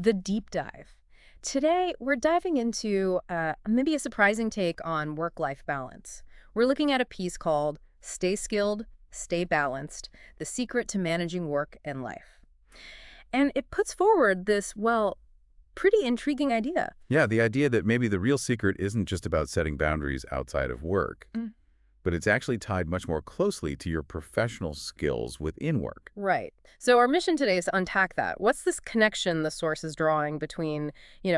The Deep Dive. Today, we're diving into maybe a surprising take on work-life balance. We're looking at a piece called Stay Skilled, Stay Balanced, The Secret to Managing Work and Life. And it puts forward this, well, pretty intriguing idea. Yeah, the idea that maybe the real secret isn't just about setting boundaries outside of work, but it's actually tied much more closely to your professional skills within work. Right. So our mission today is to unpack that. What's this connection the source is drawing between,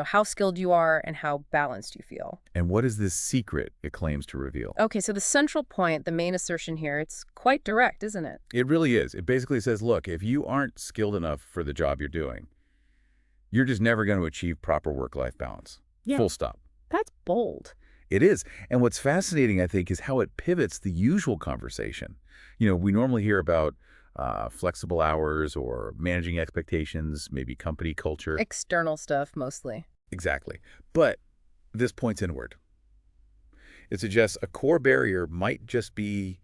how skilled you are and how balanced you feel? And what is this secret it claims to reveal? Okay, so the central point, the main assertion here, it's quite direct, isn't it? It really is. It basically says, look, if you aren't skilled enough for the job you're doing, you're just never going to achieve proper work-life balance. Yeah. Full stop. That's bold. It is. And what's fascinating, I think, is how it pivots the usual conversation. We normally hear about flexible hours or managing expectations, maybe company culture. External stuff, mostly. Exactly. But this points inward. It suggests a core barrier might just be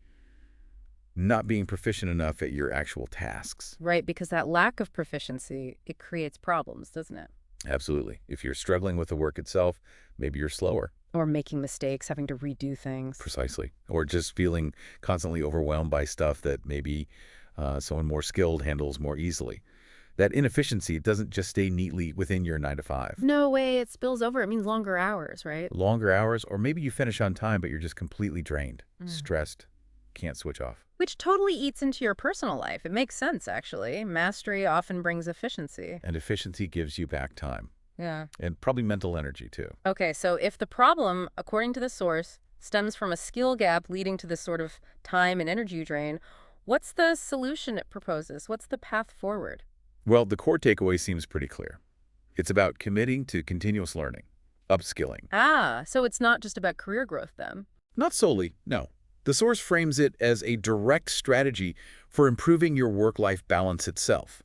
not being proficient enough at your actual tasks. Right, because that lack of proficiency, it creates problems, doesn't it? Absolutely. If you're struggling with the work itself, maybe you're slower. Or making mistakes, having to redo things. Precisely. Or just feeling constantly overwhelmed by stuff that maybe someone more skilled handles more easily. That inefficiency doesn't just stay neatly within your 9 to 5. No way, it spills over. It means longer hours, right? Longer hours, or maybe you finish on time, but you're just completely drained, stressed, can't switch off. Which totally eats into your personal life. It makes sense, actually. Mastery often brings efficiency. And efficiency gives you back time. Yeah. And probably mental energy, too. Okay, so if the problem, according to the source, stems from a skill gap leading to this sort of time and energy drain, what's the solution it proposes? What's the path forward? Well, the core takeaway seems pretty clear. It's about committing to continuous learning, upskilling. Ah, so it's not just about career growth then? Not solely, no. The source frames it as a direct strategy for improving your work-life balance itself.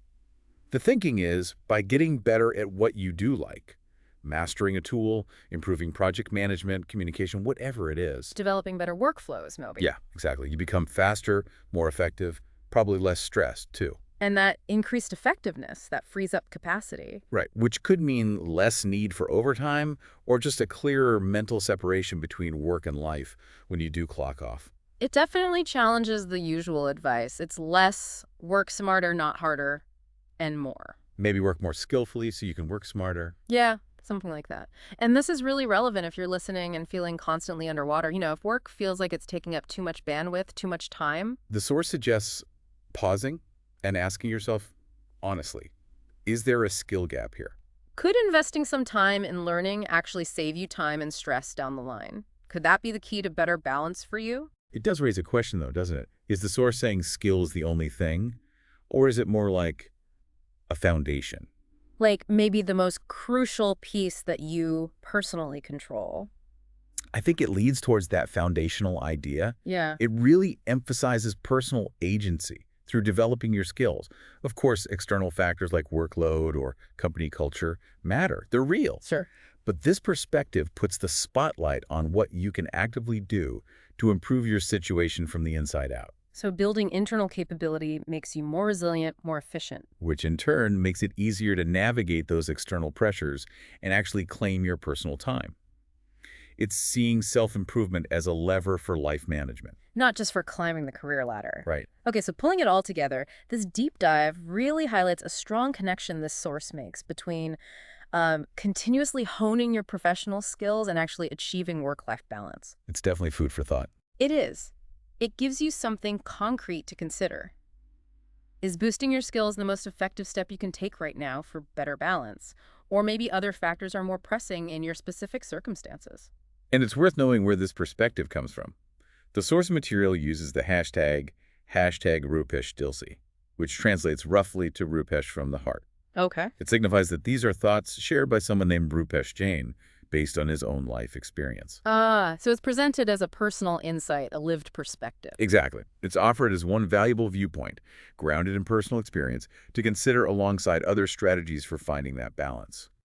The thinking is, by getting better at what you do like, mastering a tool, improving project management, communication, whatever it is. Developing better workflows, maybe. Yeah, exactly. You become faster, more effective, probably less stressed, too. And that increased effectiveness, that frees up capacity. Right, which could mean less need for overtime or just a clearer mental separation between work and life when you do clock off. It definitely challenges the usual advice. It's less work smarter, not harder, and more. Maybe work more skillfully so you can work smarter. Yeah, something like that. And this is really relevant if you're listening and feeling constantly underwater. If work feels like it's taking up too much bandwidth, too much time. The source suggests pausing and asking yourself, honestly, is there a skill gap here? Could investing some time in learning actually save you time and stress down the line? Could that be the key to better balance for you? It does raise a question, though, doesn't it? Is the source saying skill is the only thing? Or is it more like a foundation? Like maybe the most crucial piece that you personally control? I think it leads towards that foundational idea. Yeah. It really emphasizes personal agency through developing your skills. Of course, external factors like workload or company culture matter. They're real. Sure. But this perspective puts the spotlight on what you can actively do to improve your situation from the inside out. So building internal capability makes you more resilient, more efficient. Which in turn makes it easier to navigate those external pressures and actually claim your personal time. It's seeing self-improvement as a lever for life management. Not just for climbing the career ladder. Right. Okay, so pulling it all together, this deep dive really highlights a strong connection this source makes between continuously honing your professional skills and actually achieving work-life balance. It's definitely food for thought. It is. It gives you something concrete to consider. Is boosting your skills the most effective step you can take right now for better balance? Or maybe other factors are more pressing in your specific circumstances? And it's worth knowing where this perspective comes from. The source material uses the hashtag RupeshDilSe, which translates roughly to Rupesh from the heart. Okay. It signifies that these are thoughts shared by someone named Rupesh Jain based on his own life experience. So it's presented as a personal insight, a lived perspective. Exactly. It's offered as one valuable viewpoint, grounded in personal experience, to consider alongside other strategies for finding that balance.